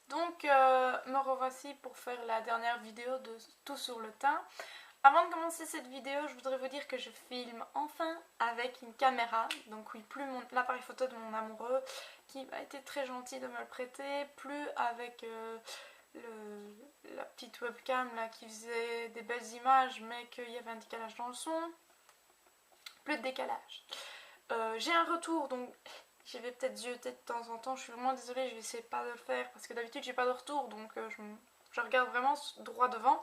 Donc me revoici pour faire la dernière vidéo de tout sur le teint. Avant de commencer cette vidéo, je voudrais vous dire que je filme enfin avec une caméra. Donc oui, plus l'appareil photo de mon amoureux qui a été très gentil de me le prêter, plus avec la petite webcam là qui faisait des belles images mais qu'il y avait un décalage dans le son. Plus de décalage. J'ai un retour, donc j'y vais peut-être zioter de temps en temps. Je suis vraiment désolée, je vais essayer pas de le faire parce que d'habitude j'ai pas de retour, donc je regarde vraiment droit devant.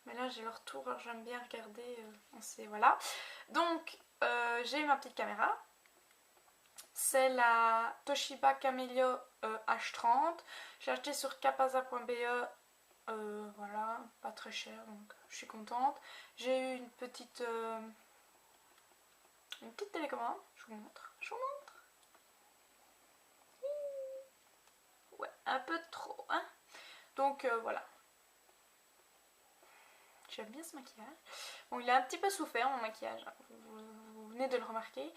Mais là j'ai le retour, alors j'aime bien regarder, on sait, voilà. Donc j'ai ma petite caméra. C'est la Toshiba Camellia H30. J'ai acheté sur capaza.be. Voilà, pas très cher, donc je suis contente. J'ai eu une petite télécommande. Je vous montre. Je vous montre. Ouais, un peu trop, hein. Donc voilà. J'aime bien ce maquillage. Bon, il a un petit peu souffert mon maquillage, hein. Vous venez de le remarquer.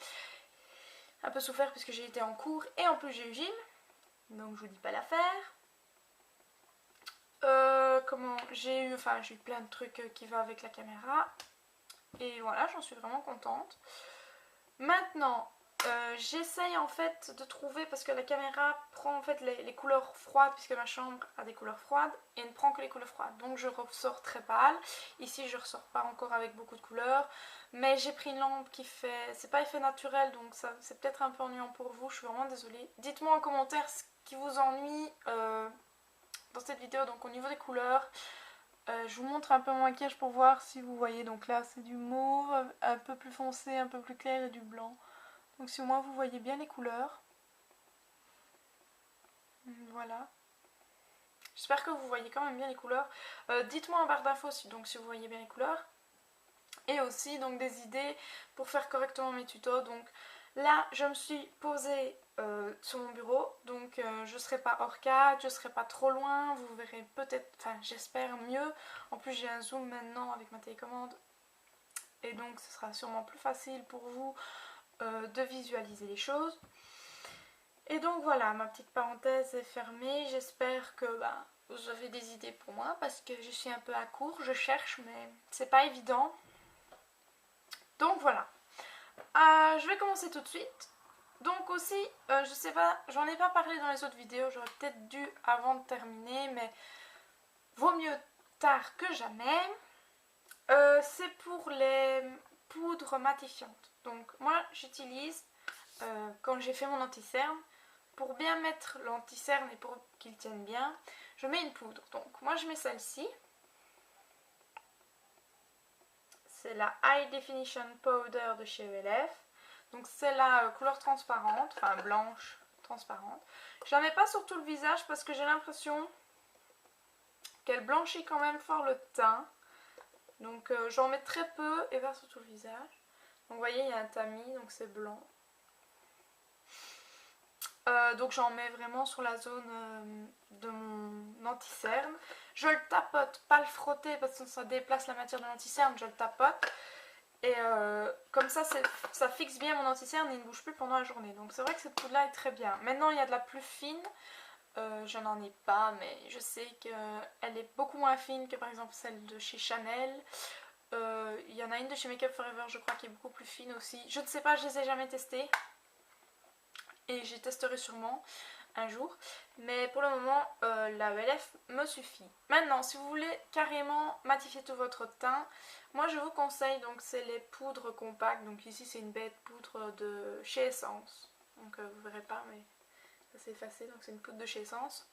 Un peu souffert puisque j'ai été en cours et en plus j'ai eu Gilles. Donc je vous dis pas l'affaire. Comment j'ai eu plein de trucs qui vont avec la caméra. Et voilà, j'en suis vraiment contente. Maintenant, j'essaye en fait de trouver, parce que la caméra prend en fait les couleurs froides, puisque ma chambre a des couleurs froides, et ne prend que les couleurs froides. Donc je ressors très pâle. Ici je ressors pas encore avec beaucoup de couleurs, mais j'ai pris une lampe qui fait, c'est pas effet naturel, donc ça c'est peut-être un peu ennuyant pour vous, je suis vraiment désolée. Dites-moi en commentaire ce qui vous ennuie dans cette vidéo, donc au niveau des couleurs. Je vous montre un peu mon maquillage pour voir si vous voyez. Donc là c'est du mauve, un peu plus foncé, un peu plus clair et du blanc. Donc si au moins vous voyez bien les couleurs. Voilà. J'espère que vous voyez quand même bien les couleurs. Dites-moi en barre d'infos si vous voyez bien les couleurs. Et aussi donc des idées pour faire correctement mes tutos. Donc là je me suis posée sur mon bureau. Donc je ne serai pas hors cadre, je ne serai pas trop loin. Vous verrez peut-être, enfin j'espère mieux. En plus j'ai un zoom maintenant avec ma télécommande. Et donc ce sera sûrement plus facile pour vous de visualiser les choses. Et donc voilà, ma petite parenthèse est fermée. J'espère que vous avez des idées pour moi parce que je suis un peu à court. Je cherche mais c'est pas évident. Donc voilà. Je vais commencer tout de suite. Donc aussi, je sais pas, j'en ai pas parlé dans les autres vidéos. J'aurais peut-être dû avant de terminer, mais vaut mieux tard que jamais. C'est pour les poudres matifiantes. Donc moi j'utilise, quand j'ai fait mon anti-cerne, pour bien mettre l'anti-cerne et pour qu'il tienne bien, je mets une poudre. Donc moi je mets celle-ci. C'est la High Definition Powder de chez ELF. Donc c'est la couleur transparente, enfin blanche transparente. Je la mets pas sur tout le visage parce que j'ai l'impression qu'elle blanchit quand même fort le teint. Donc j'en mets très peu et pas sur tout le visage. Donc vous voyez, il y a un tamis, donc c'est blanc. Donc j'en mets vraiment sur la zone de mon anti-cerne. Je le tapote, pas le frotter parce que ça déplace la matière de l'anti-cerne, je le tapote. Et comme ça fixe bien mon anti-cerne et il ne bouge plus pendant la journée. Donc c'est vrai que cette poudre là est très bien. Maintenant il y a de la plus fine. Je n'en ai pas, mais je sais qu'elle est beaucoup moins fine que par exemple celle de chez Chanel. Il y en a une de chez Make Up Forever, je crois, qui est beaucoup plus fine aussi. Je ne sais pas, je les ai jamais testées. Et j'y testerai sûrement un jour. Mais pour le moment, la ELF me suffit. Maintenant, si vous voulez carrément matifier tout votre teint, moi je vous conseille, donc c'est les poudres compactes. Donc ici c'est une bête poudre de chez Essence. Donc vous verrez pas, mais ça s'est effacé. Donc c'est une poudre de chez Essence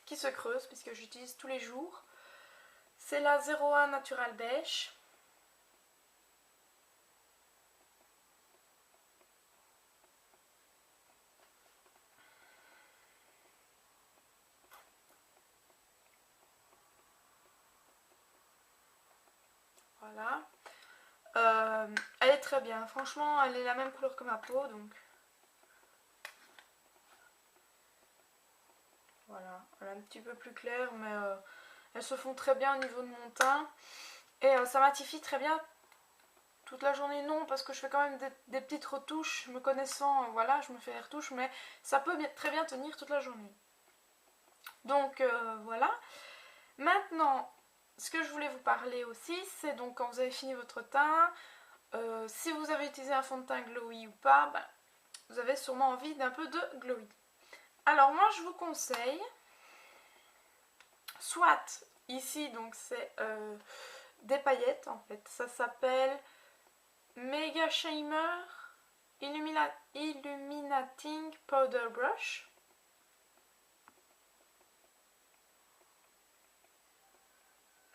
qui se creuse puisque j'utilise tous les jours. C'est la 01 Natural Beige. Voilà. Elle est très bien. Franchement, elle est la même couleur que ma peau, donc voilà. Elle est un petit peu plus claire, mais elles se font très bien au niveau de mon teint. Et ça matifie très bien toute la journée, non, parce que je fais quand même des petites retouches. Me connaissant, voilà, je me fais des retouches, mais ça peut très bien tenir toute la journée. Donc voilà. Maintenant, ce que je voulais vous parler aussi, c'est donc quand vous avez fini votre teint, si vous avez utilisé un fond de teint glowy ou pas, ben, vous avez sûrement envie d'un peu de glowy. Alors moi je vous conseille, soit ici donc c'est des paillettes en fait, ça s'appelle Mega Shimmer Illuminating Powder Brush.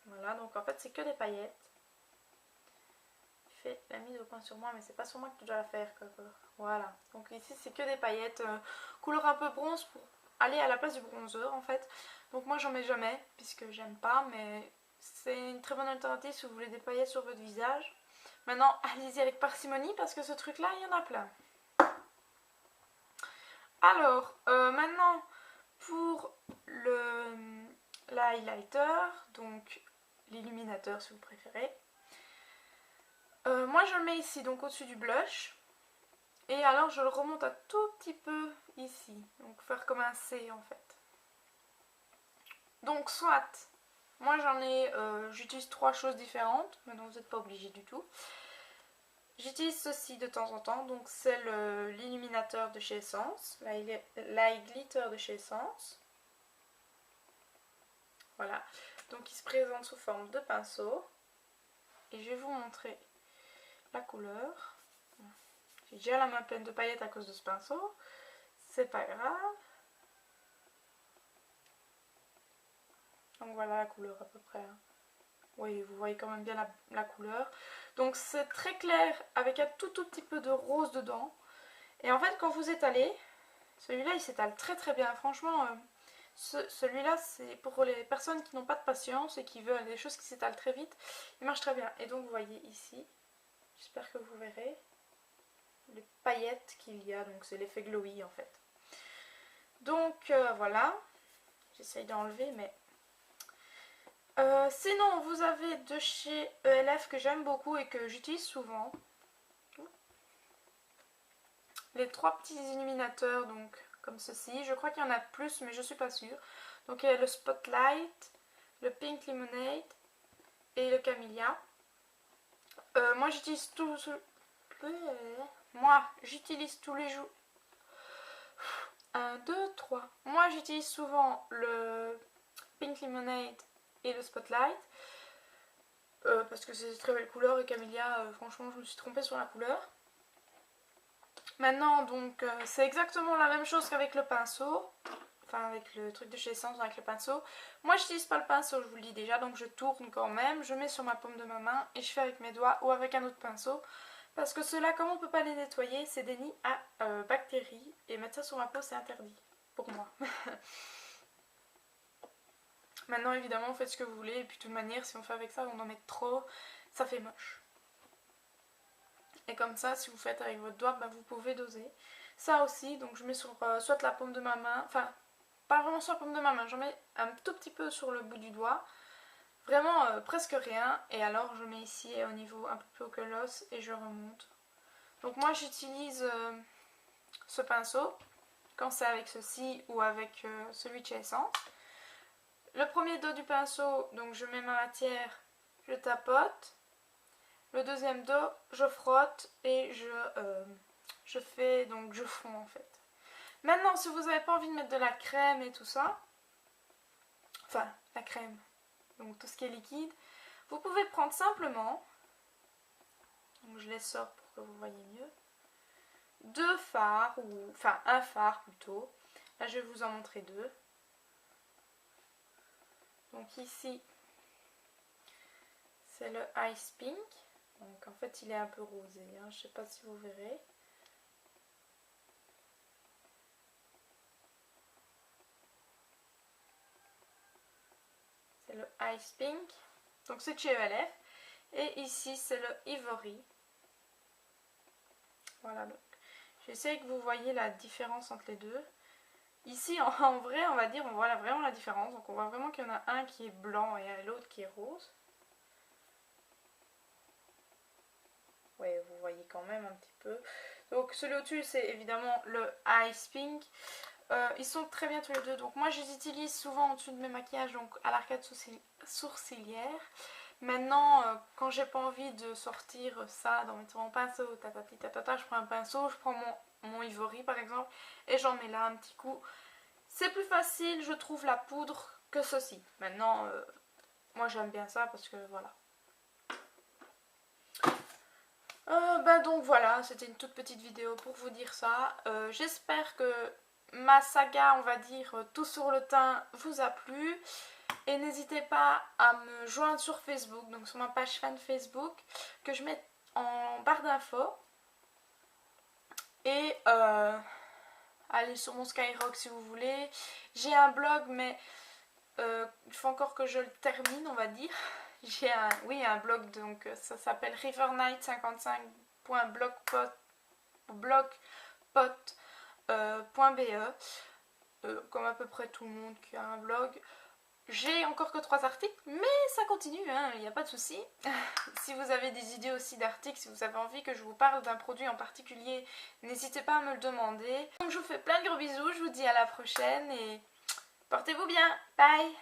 Voilà, donc en fait c'est que des paillettes. Il fait la mise au point sur moi, mais c'est pas sur moi que tu dois la faire. Voilà, donc ici c'est que des paillettes, couleur un peu bronze pour aller à la place du bronzer en fait. Donc moi j'en mets jamais, puisque j'aime pas, mais c'est une très bonne alternative si vous voulez des paillettes sur votre visage. Maintenant, allez-y avec parcimonie, parce que ce truc-là, il y en a plein. Alors, maintenant, pour l'highlighter, donc l'illuminateur si vous préférez. Moi je le mets ici, donc au-dessus du blush. Et alors je le remonte un tout petit peu ici. Donc faire comme un C en fait. Donc soit, moi j'utilise 3 choses différentes. Maintenant vous n'êtes pas obligé du tout. J'utilise ceci de temps en temps. Donc c'est l'illuminateur de chez Essence. L'Highlighter de chez Essence. Voilà. Donc il se présente sous forme de pinceau. Et je vais vous montrer la couleur. J'ai déjà la main pleine de paillettes à cause de ce pinceau. C'est pas grave. Donc voilà la couleur à peu près. Oui, vous voyez quand même bien la couleur. Donc c'est très clair avec un tout petit peu de rose dedans. Et en fait quand vous étalez, celui-là il s'étale très très bien. Franchement, celui-là c'est pour les personnes qui n'ont pas de patience et qui veulent des choses qui s'étalent très vite. Il marche très bien. Et donc vous voyez ici, j'espère que vous verrez les paillettes qu'il y a. Donc c'est l'effet glowy en fait. Donc voilà, j'essaye d'enlever mais... sinon vous avez de chez ELF que j'aime beaucoup et que j'utilise souvent. Les 3 petits illuminateurs donc comme ceci. Je crois qu'il y en a plus mais je suis pas sûre. Donc il y a le Spotlight, le Pink Lemonade et le Camellia. Moi j'utilise tous les jours. 1, 2, 3. Moi j'utilise souvent le Pink Lemonade et le Spotlight. Parce que c'est de très belles couleurs et Camellia, franchement je me suis trompée sur la couleur. Maintenant donc c'est exactement la même chose qu'avec le pinceau. Enfin avec le truc de chez Essence avec le pinceau. Moi j'utilise pas le pinceau, je vous le dis déjà, donc je tourne quand même. Je mets sur ma paume de ma main et je fais avec mes doigts ou avec un autre pinceau. Parce que ceux-là, comme on ne peut pas les nettoyer, c'est des nids à bactéries. Et mettre ça sur ma peau, c'est interdit. Pour moi. Maintenant, évidemment, faites ce que vous voulez. Et puis, de toute manière, si on fait avec ça, on en met trop, ça fait moche. Et comme ça, si vous faites avec votre doigt, bah, vous pouvez doser. Ça aussi, donc je mets sur soit la paume de ma main. Enfin, pas vraiment sur la paume de ma main. J'en mets un tout petit peu sur le bout du doigt. Vraiment presque rien. Et alors, je mets ici au niveau un peu plus haut que l'os et je remonte. Donc moi j'utilise ce pinceau quand c'est avec ceci ou avec celui de chez Essence. Le premier dos du pinceau, donc je mets ma matière, je tapote. Le deuxième dos, je frotte et je fonds en fait. Maintenant, si vous n'avez pas envie de mettre de la crème et tout ça, enfin la crème, donc tout ce qui est liquide, vous pouvez prendre simplement, donc je les sors pour que vous voyez mieux, 2 fards, enfin un phare plutôt. Là je vais vous en montrer 2. Donc ici c'est le Ice Pink. Donc en fait il est un peu rosé, hein. Je sais pas si vous verrez. C'est le Ice Pink. Donc c'est de chez ELF. Et ici c'est le Ivory. Voilà, donc j'essaie que vous voyez la différence entre les deux. Ici en vrai on va dire on voit vraiment la différence. Donc on voit vraiment qu'il y en a un qui est blanc et l'autre qui est rose. Ouais, vous voyez quand même un petit peu. Donc celui au-dessus c'est évidemment le Ice Pink. Ils sont très bien tous les deux. Donc moi je les utilise souvent au-dessus de mes maquillages, donc à l'arcade sourcilière. Maintenant, quand j'ai pas envie de sortir ça dans mon pinceau, je prends un pinceau, je prends mon Ivory par exemple, et j'en mets là un petit coup. C'est plus facile, je trouve, la poudre que ceci. Maintenant, moi j'aime bien ça parce que voilà. Donc voilà, c'était une toute petite vidéo pour vous dire ça. J'espère que ma saga, on va dire, tout sur le teint vous a plu. Et n'hésitez pas à me joindre sur Facebook, donc sur ma page fan Facebook, que je mets en barre d'infos. Et allez sur mon Skyrock si vous voulez. J'ai un blog, mais il faut encore que je le termine, on va dire. J'ai un blog, donc ça s'appelle rivernight55.blogspot.be, comme à peu près tout le monde qui a un blog. J'ai encore que 3 articles, mais ça continue, hein, il n'y a pas de souci. Si vous avez des idées aussi d'articles, si vous avez envie que je vous parle d'un produit en particulier, n'hésitez pas à me le demander. Donc je vous fais plein de gros bisous, je vous dis à la prochaine et portez-vous bien, bye!